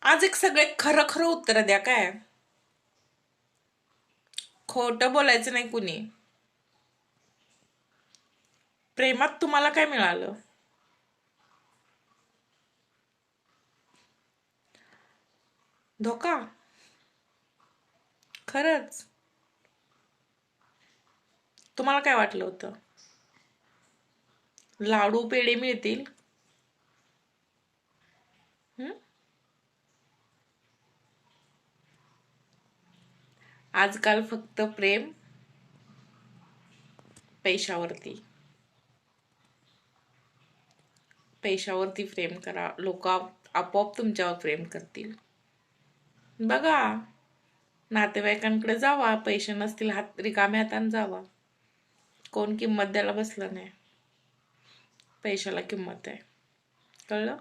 आज एक सगळे खरं खरं उत्तर द्या. काय खोटं बोलायचं नाही कुणी. प्रेमात तुम्हाला काय मिळालं? धोका? खरंच? तुम्हाला काय वाटलं होतं? लाडू पेढे मिळतील? हं? आजकाल फक्त प्रेम पैशावरती. पैशावरती प्रेम करा, लोक आपोआप तुमच्यावर प्रेम करतील. बघा, नातेवाईकांकडे जावा, पैसे नसतील हात रिकाम्या हाताने जावा. कोण किंमत द्यायला बसलं नाही. पैशाला किंमत आहे, कळलं?